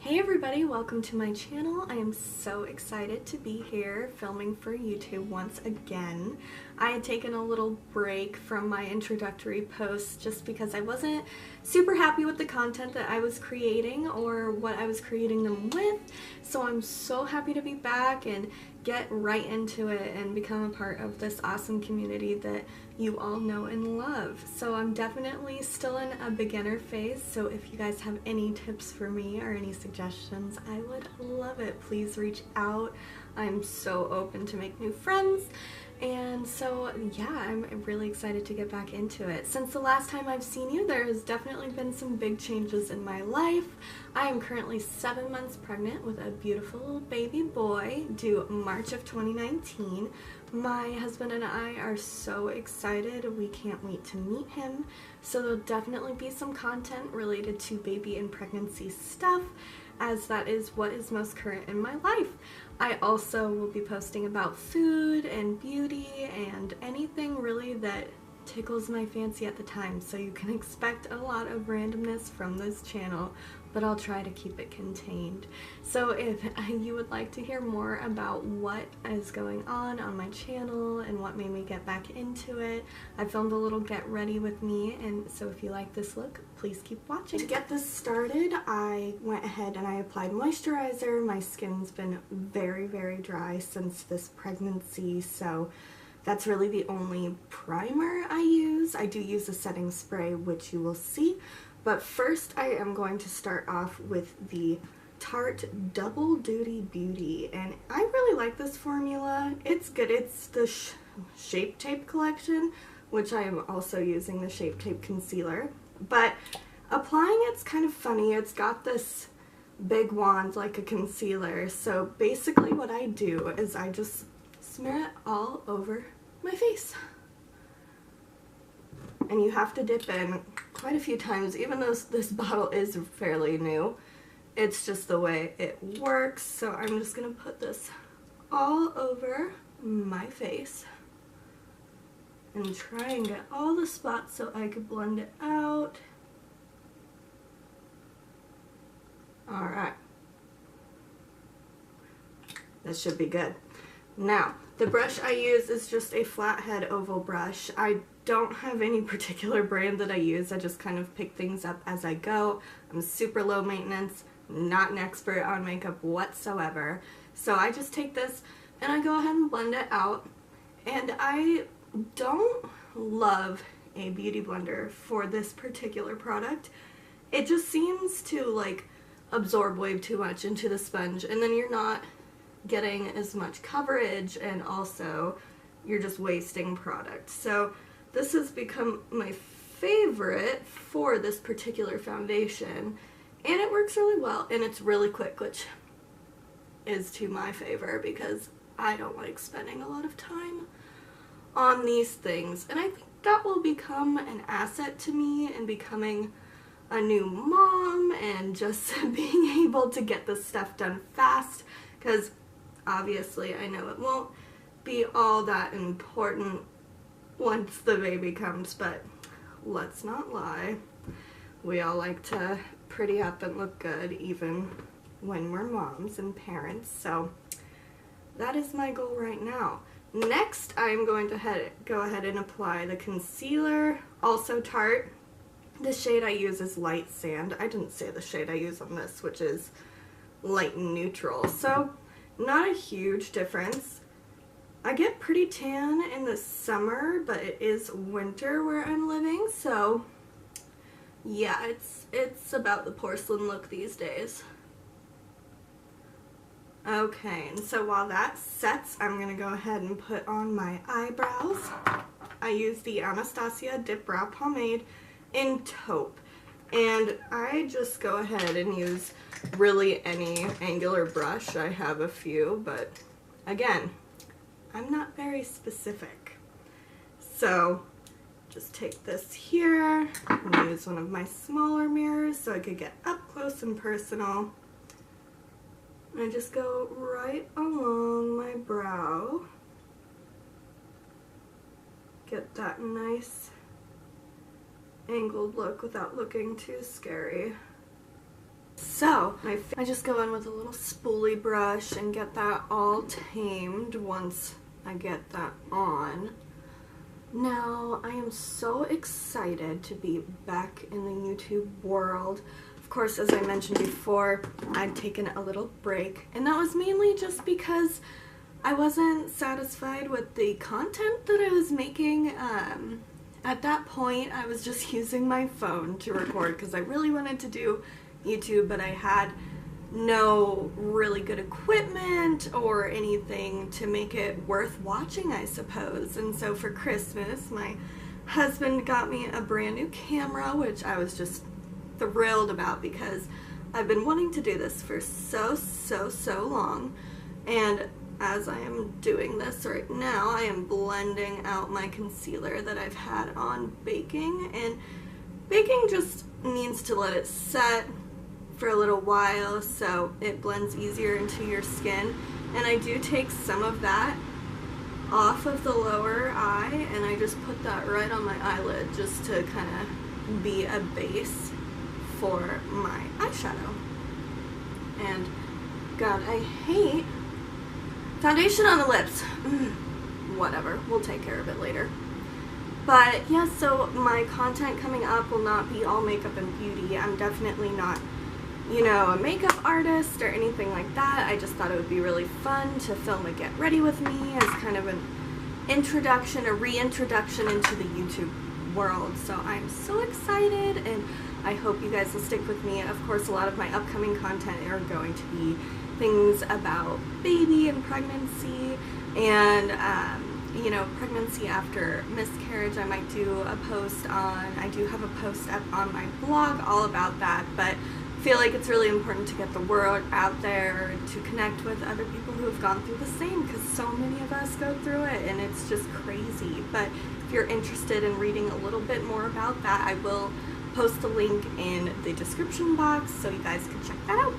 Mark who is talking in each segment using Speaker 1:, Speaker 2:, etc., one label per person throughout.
Speaker 1: Hey everybody, welcome to my channel. I am so excited to be here filming for YouTube once again. I had taken a little break from my introductory posts just because I wasn't super happy with the content that I was creating or what I was creating them with. So I'm so happy to be back and get right into it and become a part of this awesome community that you all know and love. So I'm definitely still in a beginner phase, so if you guys have any tips for me or any suggestions, I would love it. Please reach out. I'm so open to make new friends. And so yeah, I'm really excited to get back into it. Since the last time I've seen you, there has definitely been some big changes in my life. I am currently 7 months pregnant with a beautiful little baby boy due March of 2019. My husband and I are so excited. We can't wait to meet him. So there'll definitely be some content related to baby and pregnancy stuff, as that is what is most current in my life. I also will be posting about food and beauty and anything really that tickles my fancy at the time, so you can expect a lot of randomness from this channel, but I'll try to keep it contained. So if you would like to hear more about what is going on my channel and what made me get back into it, I filmed a little get ready with me, and so if you like this look, please keep watching. To get this started, I went ahead and I applied moisturizer. My skin's been very dry since this pregnancy, so that's really the only primer I use. I do use a setting spray, which you will see. But first I am going to start off with the Tarte Double Duty Beauty. And I really like this formula. It's good. It's the Shape Tape collection, which I am also using the Shape Tape concealer. But applying it's kind of funny. It's got this big wand like a concealer. So basically what I do is I just smear it all over my face. And you have to dip in quite a few times, even though this bottle is fairly new. It's just the way it works. So I'm just gonna put this all over my face and try and get all the spots so I could blend it out. Alright. This should be good. Now, the brush I use is just a flathead oval brush. I don't have any particular brand that I use. I just kind of pick things up as I go. I'm super low maintenance, not an expert on makeup whatsoever. So I just take this and I go ahead and blend it out. And I don't love a beauty blender for this particular product. It just seems to like absorb way too much into the sponge, and then you're not getting as much coverage, and also you're just wasting product. So this has become my favorite for this particular foundation, and it works really well, and it's really quick, which is to my favor because I don't like spending a lot of time on these things. And I think that will become an asset to me in becoming a new mom and just being able to get this stuff done fast, because obviously I know it won't be all that important once the baby comes, but let's not lie. We all like to pretty up and look good even when we're moms and parents, so that is my goal right now. Next, I'm going to go ahead and apply the concealer, also Tarte. The shade I use is Light Sand. I didn't say the shade I use on this, which is Light Neutral, so not a huge difference. I get pretty tan in the summer, but it is winter where I'm living, so yeah, it's about the porcelain look these days. Okay, and so while that sets, I'm gonna go ahead and put on my eyebrows. I use the Anastasia Dip Brow Pomade in Taupe, and I just go ahead and use really any angular brush. I have a few, but again, I'm not very specific. So just take this here and use one of my smaller mirrors so I could get up close and personal. And I just go right along my brow, get that nice angled look without looking too scary. So, I just go in with a little spoolie brush and get that all tamed once I get that on. Now, I am so excited to be back in the YouTube world. Of course, as I mentioned before, I'd taken a little break, and that was mainly just because I wasn't satisfied with the content that I was making. At that point, I was just using my phone to record because I really wanted to do YouTube, but I had no really good equipment or anything to make it worth watching, I suppose. And so for Christmas, my husband got me a brand new camera, which I was just thrilled about because I've been wanting to do this for so long. And as I am doing this right now, I am blending out my concealer that I've had on baking, and baking just needs to let it set for a little while so it blends easier into your skin. And I do take some of that off of the lower eye and I just put that right on my eyelid just to kind of be a base for my eyeshadow. And God, I hate foundation on the lips. Whatever, we'll take care of it later. But yeah, so my content coming up will not be all makeup and beauty. I'm definitely not, you know, a makeup artist or anything like that. I just thought it would be really fun to film a Get Ready With Me as kind of an introduction, a reintroduction into the YouTube world. So I'm so excited and I hope you guys will stick with me. Of course, a lot of my upcoming content are going to be things about baby and pregnancy and you know, pregnancy after miscarriage. I might do a post on, I do have a post up on my blog all about that, but I feel like it's really important to get the word out there, to connect with other people who have gone through the same, because so many of us go through it and it's just crazy. But if you're interested in reading a little bit more about that, I will post a link in the description box so you guys can check that out.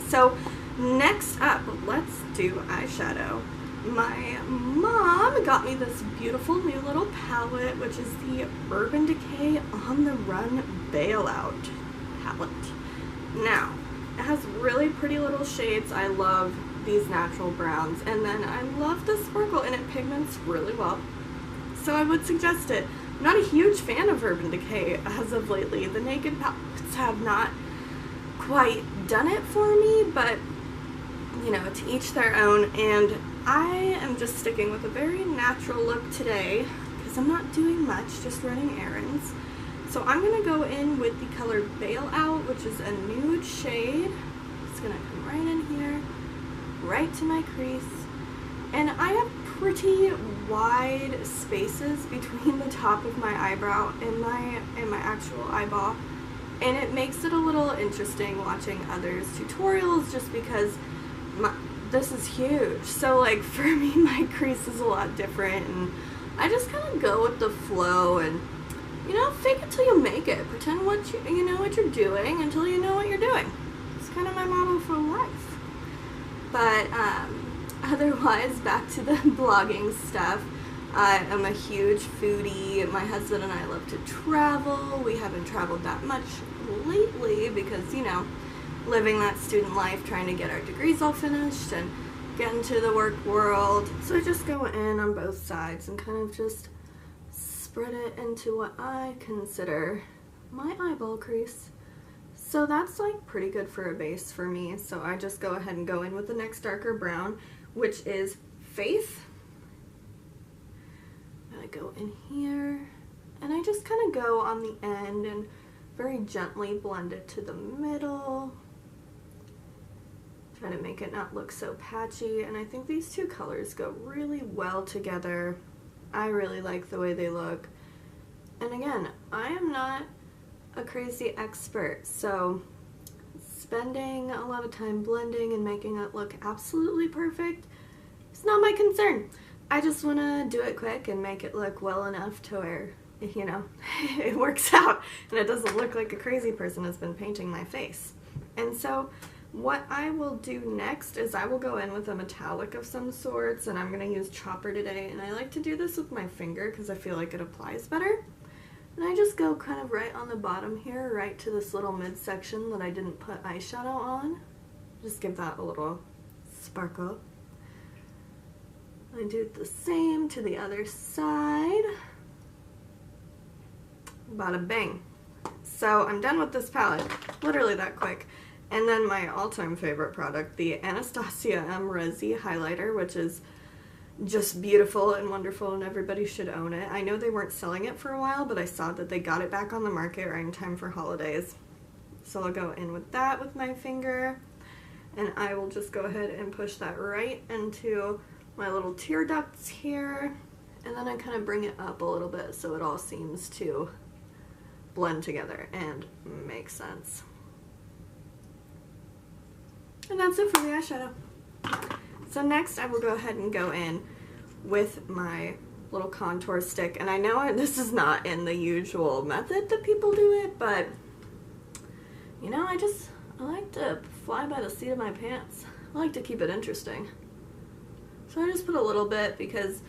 Speaker 1: So next up, let's do eyeshadow. My mom got me this beautiful new little palette, which is the Urban Decay On The Run Bailout palette. Now, it has really pretty little shades. I love these natural browns, and then I love the sparkle, and it pigments really well. So I would suggest it. I'm not a huge fan of Urban Decay as of lately. The Naked palettes have not quite done it for me, but you know, to each their own, and I am just sticking with a very natural look today because I'm not doing much, just running errands. So I'm going to go in with the color Bailout, which is a nude shade. It's going to come right in here, right to my crease. And I have pretty wide spaces between the top of my eyebrow and my actual eyeball. And it makes it a little interesting watching others' tutorials just because this is huge. So like for me, my crease is a lot different and I just kind of go with the flow and, you know, fake it till you make it. Pretend you know what you're doing until you know what you're doing. It's kind of my motto for life. But otherwise, back to the blogging stuff. I am a huge foodie. My husband and I love to travel. We haven't traveled that much lately because, you know, living that student life, trying to get our degrees all finished and get into the work world. So I just go in on both sides and kind of just spread it into what I consider my eyeball crease. So that's like pretty good for a base for me. So I just go ahead and go in with the next darker brown, which is Faith. I go in here and I just kind of go on the end and very gently blend it to the middle. Try to make it not look so patchy, and I think these two colors go really well together. I really like the way they look. And again, I am not a crazy expert, so spending a lot of time blending and making it look absolutely perfect is not my concern. I just want to do it quick and make it look well enough to where, you know, it works out and it doesn't look like a crazy person has been painting my face. And so what I will do next is I will go in with a metallic of some sorts, and I'm going to use Chopper today, and I like to do this with my finger because I feel like it applies better. And I just go kind of right on the bottom here, right to this little midsection that I didn't put eyeshadow on. Just give that a little sparkle. I do the same to the other side. Bada bang. So I'm done with this palette, literally that quick. And then my all-time favorite product, the Anastasia M Resi highlighter, which is just beautiful and wonderful and everybody should own it. I know they weren't selling it for a while, but I saw that they got it back on the market right in time for holidays. So I'll go in with that with my finger, and I will just go ahead and push that right into my little tear ducts here, and then I kind of bring it up a little bit so it all seems to blend together and make sense. And that's it for the eyeshadow. So next I will go ahead and go in with my little contour stick, and I know this is not in the usual method that people do it, but you know, I like to fly by the seat of my pants. I like to keep it interesting. So I just put a little bit because,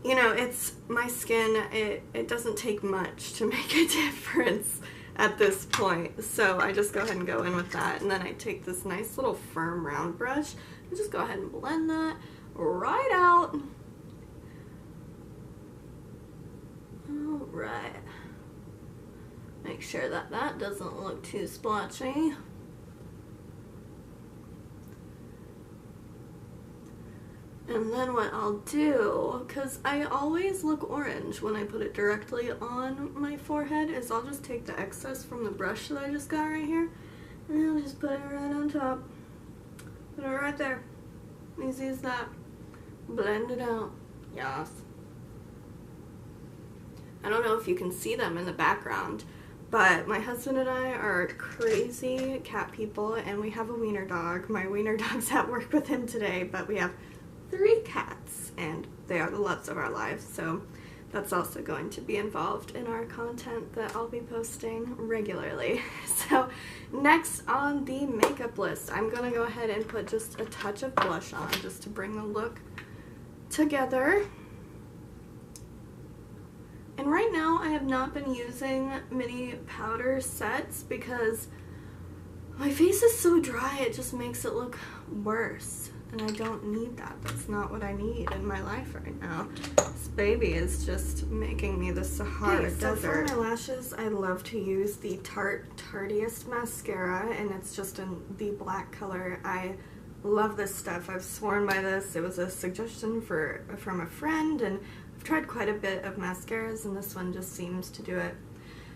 Speaker 1: you know, it's my skin, it doesn't take much to make a difference at this point. So I just go ahead and go in with that, and then I take this nice little firm round brush and just go ahead and blend that right out. Alright. Make sure that that doesn't look too splotchy. And then what I'll do, because I always look orange when I put it directly on my forehead, is I'll just take the excess from the brush that I just got right here, and I'll just put it right on top. Put it right there. Easy as that. Blend it out. Yes. I don't know if you can see them in the background, but my husband and I are crazy cat people, and we have a wiener dog. My wiener dog's at work with him today, but we have 3 cats, and they are the loves of our lives, so that's also going to be involved in our content that I'll be posting regularly. So next on the makeup list, I'm going to go ahead and put just a touch of blush on just to bring the look together. And right now I have not been using mini powder sets because my face is so dry, it just makes it look worse. And I don't need that. That's not what I need in my life right now. This baby is just making me the Sahara Desert. So for my lashes, I love to use the Tarte Tardiest mascara, and it's just in the black color. I love this stuff. I've sworn by this. It was a suggestion from a friend, and I've tried quite a bit of mascaras, and this one just seems to do it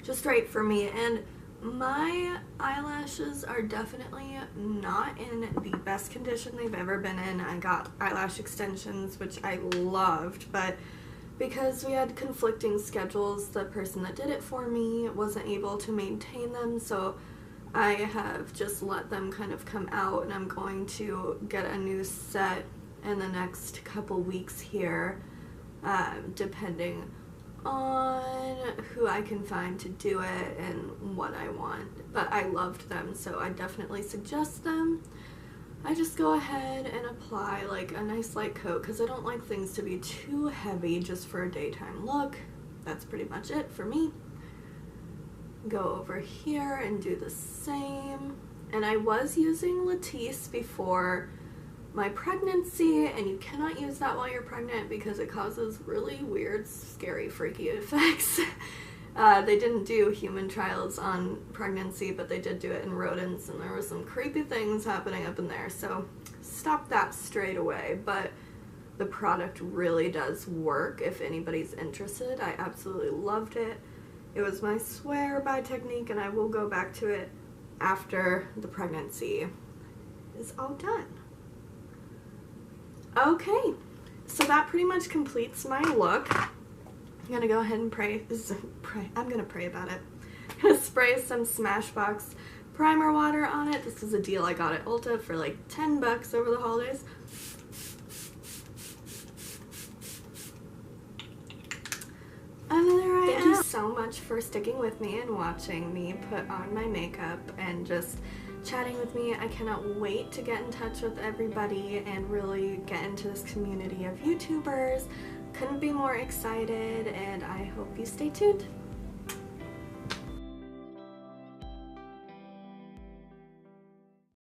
Speaker 1: just right for me. And my eyelashes are definitely not in the best condition they've ever been in. I got eyelash extensions, which I loved, but because we had conflicting schedules, the person that did it for me wasn't able to maintain them, so I have just let them kind of come out, and I'm going to get a new set in the next couple weeks here, depending on who I can find to do it and what I want. But I loved them, so I definitely suggest them. I just go ahead and apply like a nice light coat because I don't like things to be too heavy just for a daytime look. That's pretty much it for me. Go over here and do the same. And I was using Latisse before my pregnancy, and you cannot use that while you're pregnant because it causes really weird, scary, freaky effects. They didn't do human trials on pregnancy, but they did do it in rodents, and there were some creepy things happening up in there, so stop that straight away. But the product really does work if anybody's interested. I absolutely loved it. It was my swear by technique, and I will go back to it after the pregnancy is all done. Okay, so that pretty much completes my look. I'm gonna go ahead and I'm gonna pray about it. I'm gonna spray some Smashbox primer water on it. This is a deal I got at Ulta for like 10 bucks over the holidays. And there I am. Thank you so much for sticking with me and watching me put on my makeup and just chatting with me. I cannot wait to get in touch with everybody and really get into this community of YouTubers. Couldn't be more excited, and I hope you stay tuned.